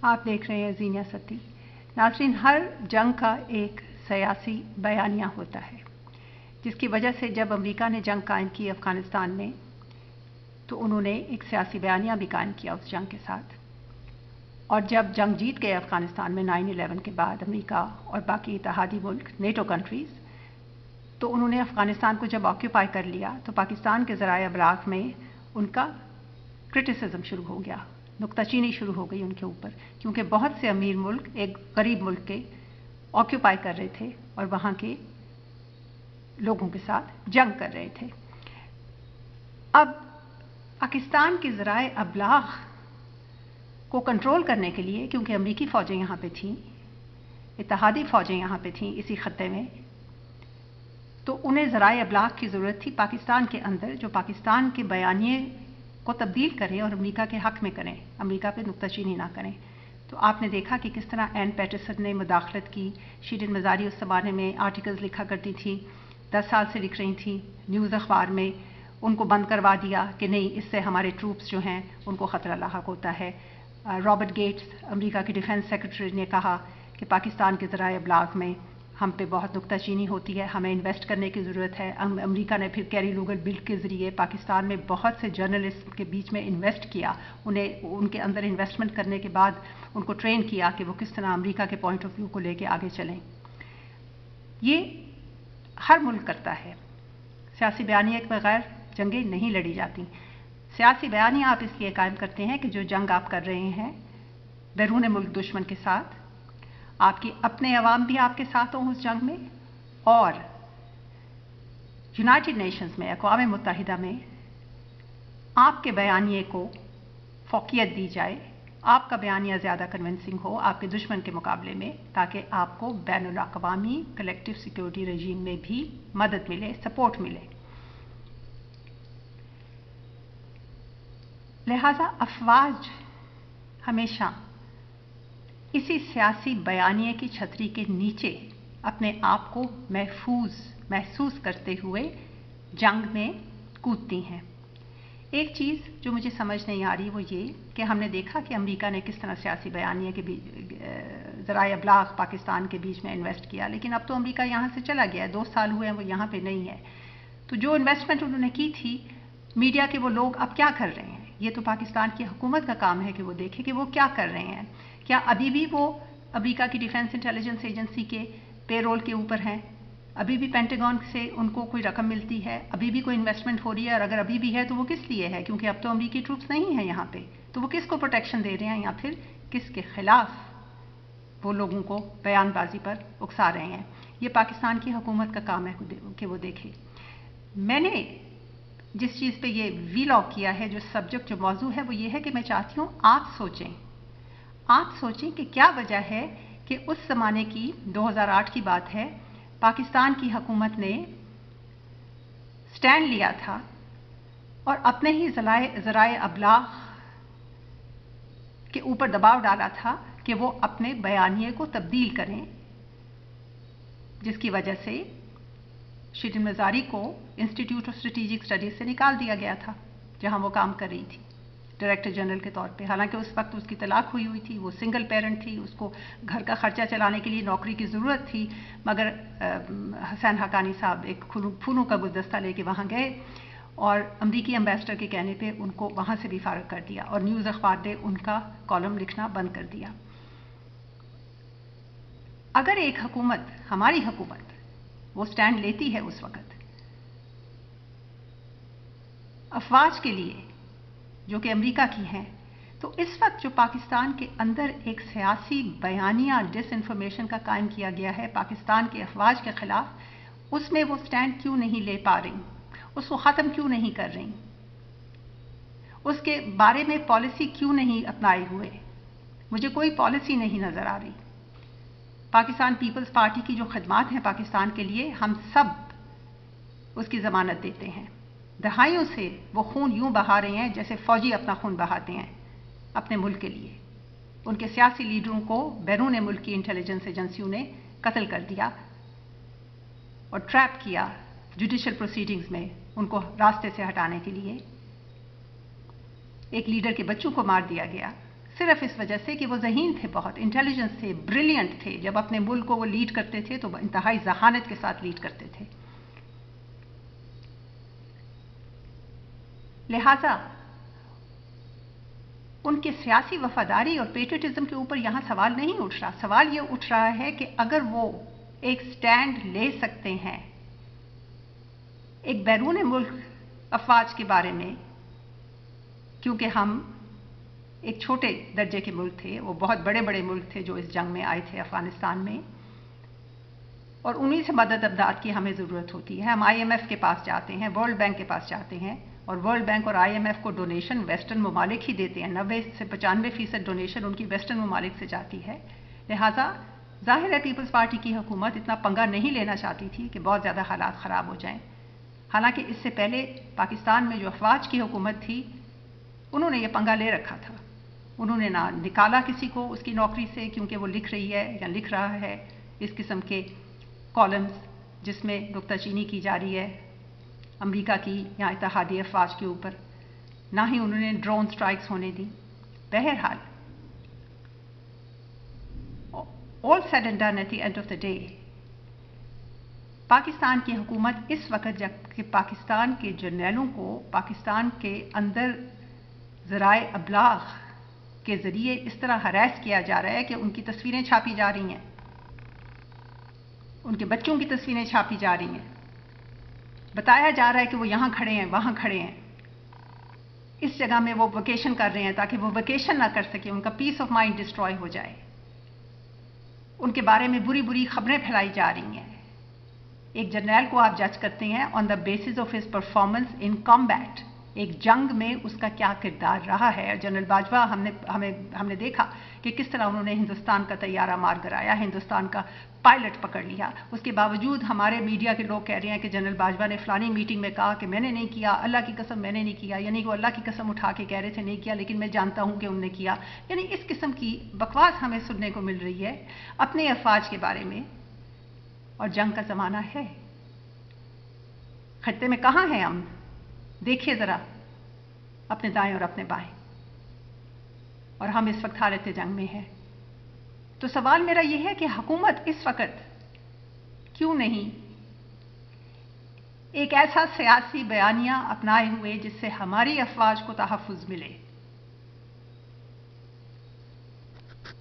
आप देख रहे हैं ज़ीनिया सती। नाज़रीन, हर जंग का एक सियासी बयानिया होता है, जिसकी वजह से जब अमेरिका ने जंग कायम की अफ़गानिस्तान में, तो उन्होंने एक सियासी बयानिया भी कायम किया उस जंग के साथ। और जब जंग जीत गए अफ़गानिस्तान में 9/11 के बाद अमेरिका और बाकी इत्तेहादी मुल्क, नेटो कंट्रीज़, तो उन्होंने अफ़गानिस्तान को जब ऑक्यूपाई कर लिया तो पाकिस्तान के ज़राए अबलाग में उनका क्रिटिसिज्म शुरू हो गया, नुक्ताचीनी शुरू हो गई उनके ऊपर, क्योंकि बहुत से अमीर मुल्क एक गरीब मुल्क के ऑक्यूपाई कर रहे थे और वहाँ के लोगों के साथ जंग कर रहे थे। अब पाकिस्तान के ज़राए अबलाग को कंट्रोल करने के लिए, क्योंकि अमरीकी फ़ौजें यहाँ पे थीं, इत्तेहादी फ़ौजें यहाँ पे थीं इसी खत्ते में, तो उन्हें ज़राए अबलाग की ज़रूरत थी पाकिस्तान के अंदर, जो पाकिस्तान के बयानिए को तब्दील करें और अमेरिका के हक़ में करें, अमेरिका पे नुक्ताचीनी ना करें। तो आपने देखा कि किस तरह एन पैटरसन ने मुदाखलत की। शीरिन मज़ारी उस ज़माने में आर्टिकल्स लिखा करती थी, 10 साल से लिख रही थी न्यूज़ अखबार में, उनको बंद करवा दिया कि नहीं, इससे हमारे ट्रूप्स जो हैं उनको ख़तरा लाहक होता है। रॉबर्ट गेट्स, अमेरिका के डिफेंस सेक्रेटरी, ने कहा कि पाकिस्तान के ज़राए अबलाग में हम पे बहुत नुक्ताचीनी होती है, हमें इन्वेस्ट करने की ज़रूरत है। अमेरिका ने फिर कैरी लूगर बिल के ज़रिए पाकिस्तान में बहुत से जर्नलिस्ट के बीच में इन्वेस्ट किया, उन्हें उनके अंदर इन्वेस्टमेंट करने के बाद उनको ट्रेन किया कि वो किस तरह अमेरिका के पॉइंट ऑफ व्यू को लेके आगे चलें। ये हर मुल्क करता है। सियासी बयानिया के बगैर जंगें नहीं लड़ी जाती। सियासी बयानिया आप इसलिए कायम करते हैं कि जो जंग आप कर रहे हैं बैरून मुल्क दुश्मन के साथ, आपकी अपने अवाम भी आपके साथ हों उस जंग में, और यूनाइटेड नेशंस में, अक़वाम मुत्तहिदा में आपके बयानिए को फ़ौक़ियत दी जाए, आपका बयानिया ज़्यादा कन्विंसिंग हो आपके दुश्मन के मुकाबले में, ताकि आपको बैनुल अक़वामी कलेक्टिव सिक्योरिटी रजीम में भी मदद मिले, सपोर्ट मिले। लिहाजा अफवाज हमेशा इसी सियासी बयानिए की छतरी के नीचे अपने आप को महसूस करते हुए जंग में कूदती हैं। एक चीज़ जो मुझे समझ नहीं आ रही वो ये कि हमने देखा कि अमेरिका ने किस तरह सियासी बयानिए के ज़राए अबलाग पाकिस्तान के बीच में इन्वेस्ट किया, लेकिन अब तो अमेरिका यहाँ से चला गया है, 2 साल हुए हैं वो यहाँ पे नहीं है। तो जो इन्वेस्टमेंट उन्होंने की थी, मीडिया के वो लोग अब क्या कर रहे हैं? ये तो पाकिस्तान की हुकूमत का काम है कि वो देखे कि वो क्या कर रहे हैं। क्या अभी भी वो अमेरिका की डिफेंस इंटेलिजेंस एजेंसी के पेरोल के ऊपर हैं? अभी भी पेंटागन से उनको कोई रकम मिलती है? अभी भी कोई इन्वेस्टमेंट हो रही है? और अगर अभी भी है तो वो किस लिए है? क्योंकि अब तो अमेरिकी ट्रूप्स नहीं हैं यहाँ पे, तो वो किसको प्रोटेक्शन दे रहे हैं या फिर किसके खिलाफ वो लोगों को बयानबाजी पर उकसा रहे हैं? ये पाकिस्तान की हुकूमत का काम है कि वो देखे। मैंने जिस चीज़ पे ये वीलॉग किया है, जो सब्जेक्ट, जो मौजू है, वो ये है कि मैं चाहती हूँ आप सोचें कि क्या वजह है कि उस ज़माने की 2008 की बात है, पाकिस्तान की हुकूमत ने स्टैंड लिया था और अपने ही ज़राए अबलाग के ऊपर दबाव डाला था कि वो अपने बयानिए को तब्दील करें, जिसकी वजह से शीरिन मज़ारी को इंस्टीट्यूट ऑफ स्ट्रेटेजिक स्टडीज़ से निकाल दिया गया था, जहां वो काम कर रही थी डायरेक्टर जनरल के तौर पे। हालांकि उस वक्त उसकी तलाक हुई थी, वो सिंगल पेरेंट थी, उसको घर का खर्चा चलाने के लिए नौकरी की ज़रूरत थी, मगर हसन हक्कानी साहब एक फूलों का गुलदस्ता लेके वहाँ गए और अमरीकी एम्बेसडर के कहने पे उनको वहाँ से भी फारग कर दिया और न्यूज़ अखबार ने उनका कॉलम लिखना बंद कर दिया। अगर एक हुकूमत, हमारी हुकूमत, वो स्टैंड लेती है उस वक़्त अफवाज के लिए जो कि अमेरिका की हैं, तो इस वक्त जो पाकिस्तान के अंदर एक सियासी बयानिया डिसइंफॉर्मेशन का कायम किया गया है पाकिस्तान के अफवाज के खिलाफ, उसमें वो स्टैंड क्यों नहीं ले पा रही? उसको ख़त्म क्यों नहीं कर रही? उसके बारे में पॉलिसी क्यों नहीं अपनाए हुए? मुझे कोई पॉलिसी नहीं नज़र आ रही। पाकिस्तान पीपल्स पार्टी की जो खदमात हैं पाकिस्तान के लिए, हम सब उसकी ज़मानत देते हैं। दहाइयों से वो खून यूं बहा रहे हैं जैसे फ़ौजी अपना खून बहाते हैं अपने मुल्क के लिए। उनके सियासी लीडरों को बैरून मुल्क की इंटेलिजेंस एजेंसियों ने कत्ल कर दिया और ट्रैप किया जुडिशल प्रोसीडिंग्स में, उनको रास्ते से हटाने के लिए। एक लीडर के बच्चों को मार दिया गया صرف اس وجہ سے کہ وہ ذہین تھے، بہت انٹیلیجنس تھے، بریلینٹ تھے. جب اپنے ملک کو وہ لیڈ کرتے تھے تو انتہائی ذہانت کے ساتھ لیڈ کرتے تھے. لہٰذا ان کی سیاسی وفاداری اور پیٹریٹزم کے اوپر یہاں سوال نہیں اٹھ رہا. سوال یہ اٹھ رہا ہے کہ اگر وہ ایک سٹینڈ لے سکتے ہیں ایک بیرون ملک افواج کے بارے میں، کیونکہ ہم ایک چھوٹے درجے کے ملک تھے، وہ بہت بڑے بڑے ملک تھے جو اس جنگ میں آئے تھے افغانستان میں، اور انہی سے مدد امداد کی ہمیں ضرورت ہوتی ہے. ہم IMF کے پاس جاتے ہیں، ورلڈ بینک کے پاس جاتے ہیں، اور ورلڈ بینک اور IMF کو ڈونیشن ویسٹرن ممالک ہی دیتے ہیں. 90 سے 95% ڈونیشن ان کی ویسٹرن ممالک سے جاتی ہے. لہٰذا ظاہر ہے پیپلز پارٹی کی حکومت اتنا پنگا نہیں لینا چاہتی تھی کہ بہت زیادہ حالات خراب ہو جائیں. حالانکہ اس سے پہلے پاکستان میں جو افواج کی حکومت تھی انہوں نے یہ پنگا لے رکھا تھا. انہوں نے نہ نکالا کسی کو اس کی نوکری سے کیونکہ وہ لکھ رہی ہے یا لکھ رہا ہے اس قسم کے کالمز جس میں نکتہ چینی کی جا رہی ہے امریکہ کی یا اتحادی افواج کے اوپر، نہ ہی انہوں نے ڈرون سٹرائکس ہونے دی. بہرحال all said and done at the end of the day Pakistan کی حکومت اس وقت جب کہ پاکستان کے جرنیلوں کو پاکستان کے اندر ذرائع ابلاغ کے ذریعے اس طرح ہراس کیا جا رہا ہے کہ ان کی تصویریں چھاپی جا رہی ہیں، ان کے بچوں کی تصویریں چھاپی جا رہی ہیں، بتایا جا رہا ہے کہ وہ یہاں کھڑے ہیں وہاں کھڑے ہیں، اس جگہ میں وہ ویکیشن کر رہے ہیں تاکہ وہ ویکیشن نہ کر سکے، ان کا پیس آف مائنڈ ڈسٹروائے ہو جائے. ان کے بارے میں بری بری خبریں پھیلائی جا رہی ہیں. ایک جرنیل کو آپ جج کرتے ہیں on the basis of his performance in combat, ایک جنگ میں اس کا کیا کردار رہا ہے. جنرل باجوہ ہم نے دیکھا کہ کس طرح انہوں نے ہندوستان کا طیارہ مار کرایا، ہندوستان کا پائلٹ پکڑ لیا. اس کے باوجود ہمارے میڈیا کے لوگ کہہ رہے ہیں کہ جنرل باجوہ نے فلانی میٹنگ میں کہا کہ میں نے نہیں کیا، اللہ کی قسم میں نے نہیں کیا، یعنی وہ اللہ کی قسم اٹھا کے کہہ رہے تھے نہیں کیا لیکن میں جانتا ہوں کہ انہوں نے کیا. یعنی اس قسم کی بکواس ہمیں سننے کو مل رہی ہے اپنے افواج کے بارے میں. اور جنگ کا زمانہ ہے، خطے میں کہاں ہیں ہم؟ دیکھیے ذرا اپنے دائیں اور اپنے بائیں، اور ہم اس وقت حالت جنگ میں ہیں. تو سوال میرا یہ ہے کہ حکومت اس وقت کیوں نہیں ایک ایسا سیاسی بیانیہ اپنائے ہوئے جس سے ہماری افواج کو تحفظ ملے.